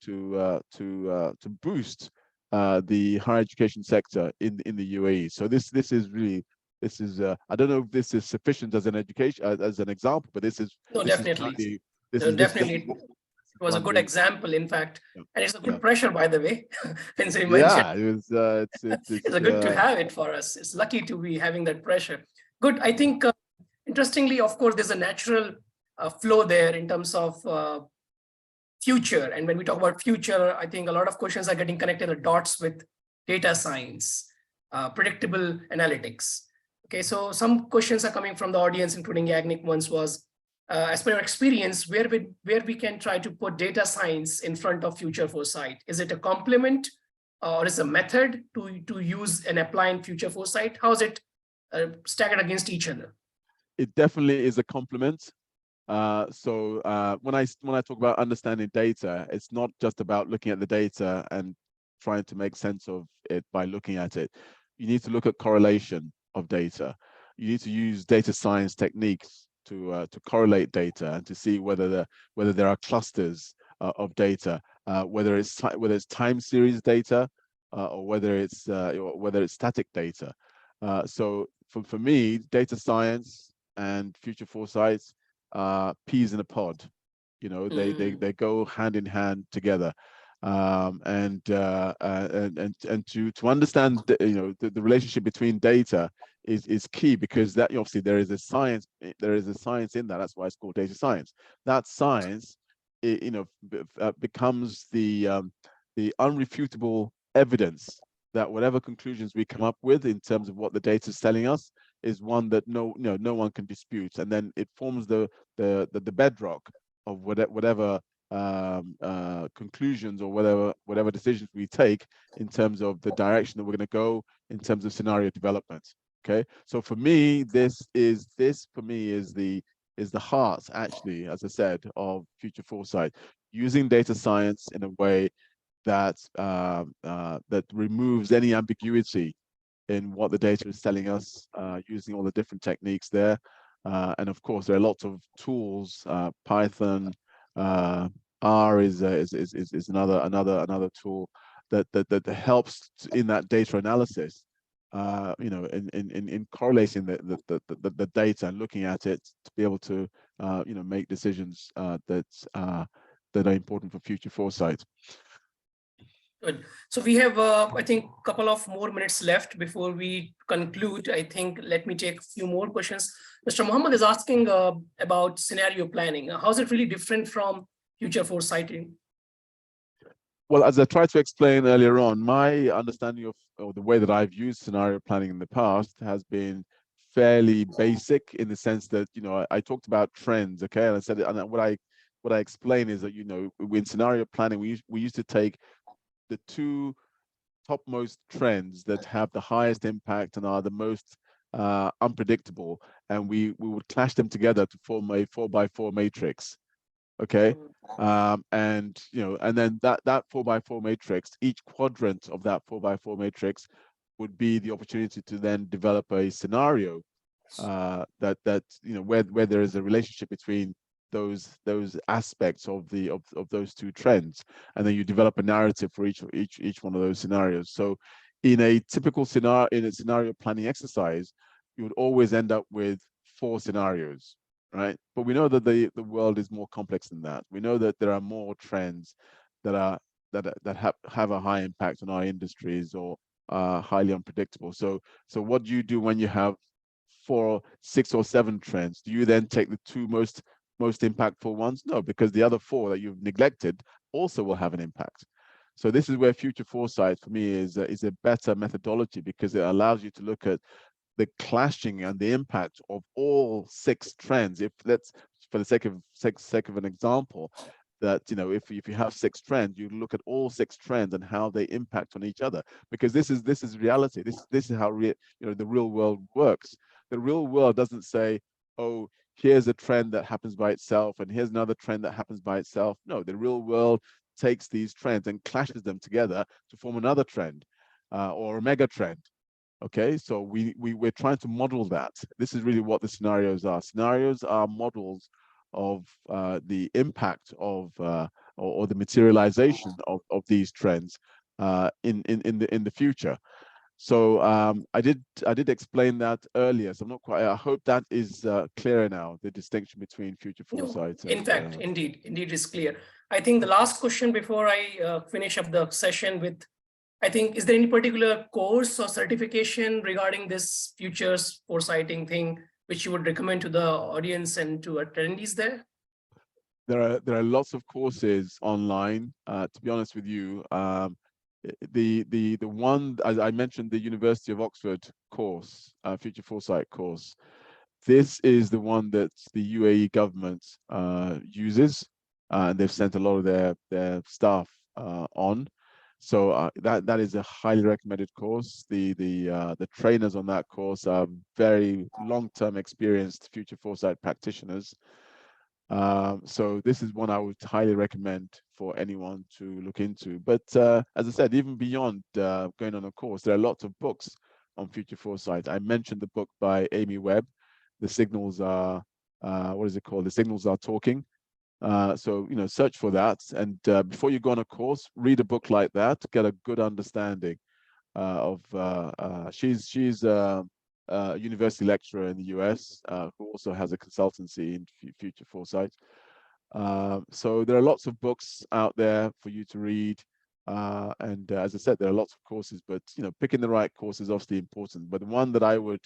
boost the higher education sector in the UAE. So this is really, I don't know if this is sufficient as an education as an example, but this is no, definitely. Definitely. It was a good example, in fact, and it's a good pressure, by the way. Yeah, it was. It's good to have it for us. It's lucky to be having that pressure. Good. I think, interestingly, of course, there's a natural flow there in terms of future. And when we talk about future, I think a lot of questions are getting connected the dots with data science, predictable analytics. Okay, so some questions are coming from the audience, including Yagnik ones was, as per your experience, where we can try to put data science in front of future foresight? Is it a complement or is a method to use and applying future foresight? How is it staggered against each other? It definitely is a complement. So when I talk about understanding data, it's not just about looking at the data and trying to make sense of it by looking at it. You need to look at correlation of data. You need to use data science techniques to correlate data and to see whether there are clusters of data, whether it's time series data or whether it's static data. So for me, data science and future foresight, peas in a pod. They go hand in hand together. And to understand the relationship between data is key, because that obviously there is a science in that. That's why it's called data science. That science becomes the unrefutable evidence that whatever conclusions we come up with in terms of what the data is telling us is one that no one can dispute, and then it forms the bedrock of whatever conclusions or whatever decisions we take in terms of the direction that we're going to go in terms of scenario development. Okay, so for me, this is the heart, actually, as I said, of future foresight. using data science in a way that that removes any ambiguity in what the data is telling us, using all the different techniques there. And of course, there are lots of tools. Python, R is another tool that helps in that data analysis. You know, in correlating the data and looking at it to be able to you know, make decisions that are important for future foresight. Good. So we have, I think, a couple of more minutes left before we conclude. I think let me take a few more questions. Mr. Muhammad is asking about scenario planning. How is it really different from future foresighting? Well, as I tried to explain earlier on, my understanding of, or the way that I've used scenario planning in the past has been fairly basic, in the sense that, you know, I talked about trends, okay, and I said, and what I explain is that, you know, in scenario planning, we used to take the two topmost trends that have the highest impact and are the most unpredictable, and we would clash them together to form a 4x4 matrix. Okay, and you know, and then that 4x4 matrix, each quadrant of that 4x4 matrix would be the opportunity to then develop a scenario that you know, where there is a relationship between those aspects of those two trends, and then you develop a narrative for each one of those scenarios. So in a typical scenario, in a scenario planning exercise, you would always end up with 4 scenarios, right? But we know that the world is more complex than that. We know that there are more trends that have a high impact on our industries, or highly unpredictable. So what do you do when you have 4, 6, or 7 trends? Do you then take the 2 most impactful ones? No, because the other 4 that you've neglected also will have an impact. So this is where future foresight for me is a better methodology, because it allows you to look at the clashing and the impact of all 6 trends. If let's, for the sake of an example, that, you know, if you have 6 trends, you look at all 6 trends and how they impact on each other, because this is reality. This is how you know, the real world works. The real world doesn't say, oh, here's a trend that happens by itself and here's another trend that happens by itself. No, the real world takes these trends and clashes them together to form another trend, or a mega trend. Okay, so we're trying to model that. This is really what the scenarios are. Scenarios are models of the impact of or the materialization of these trends in the future. So I did explain that earlier. So I'm not quite. I hope that is clearer now, the distinction between future foresight. No, in fact, indeed it's clear. I think the last question before I finish up the session with, I think, is there any particular course or certification regarding this futures foresighting thing which you would recommend to the audience and to attendees there? There are lots of courses online. To be honest with you, the one, as I mentioned, the University of Oxford course, Future Foresight course. This is the one that the UAE government uses, and they've sent a lot of their staff on. So that is a highly recommended course. The trainers on that course are very long-term experienced future foresight practitioners. So this is one I would highly recommend for anyone to look into. But as I said, even beyond going on a course, there are lots of books on future foresight. I mentioned the book by Amy Webb, The Signals Are, what is it called? The Signals Are Talking. So, you know, search for that. And before you go on a course, read a book like that to get a good understanding of, she's a university lecturer in the US, who also has a consultancy in future foresight. So there are lots of books out there for you to read. And as I said, there are lots of courses, but, you know, picking the right course is obviously important. But the one that I would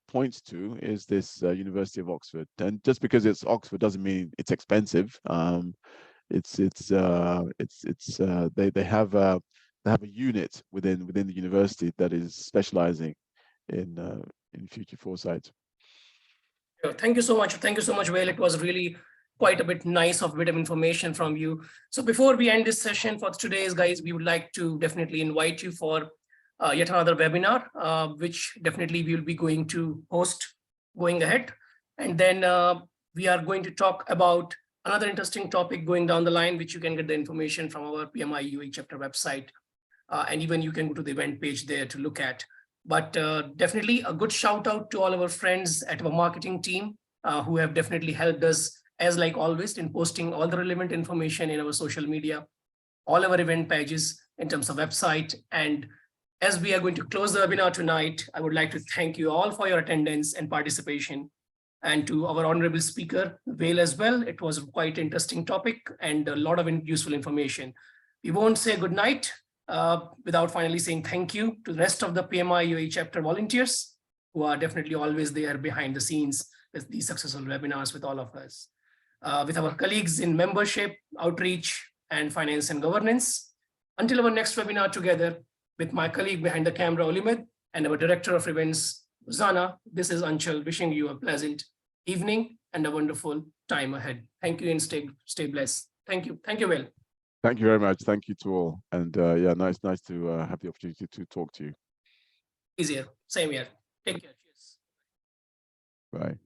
point to is this University of Oxford. And just because it's Oxford doesn't mean it's expensive. They have a unit within the university that is specializing in future foresight. Thank you so much. Thank you so much, Wale. It was really quite a bit nice of bit of information from you. So before we end this session for today's, guys, we would like to definitely invite you for yet another webinar, which definitely we will be going to host going ahead. And then we are going to talk about another interesting topic going down the line, which you can get the information from our PMI UAE chapter website. And even you can go to the event page there to look at. But definitely a good shout out to all our friends at our marketing team who have definitely helped us, as like always, in posting all the relevant information in our social media, all our event pages in terms of website. And as we are going to close the webinar tonight, I would like to thank you all for your attendance and participation. And to our honorable speaker, Wale, as well. It was quite interesting topic and a lot of useful information. We won't say good night without finally saying thank you to the rest of the PMI UAE chapter volunteers who are definitely always there behind the scenes with these successful webinars with all of us. With our colleagues in membership, outreach, and finance and governance. Until our next webinar together with my colleague behind the camera, Olimed, and our director of events, Zana, this is Anchal wishing you a pleasant evening and a wonderful time ahead. Thank you and stay blessed. Thank you. Thank you, Will. Thank you very much. Thank you to all. And yeah, nice to have the opportunity to talk to you. Easier. Same here. Take care. Cheers. Bye.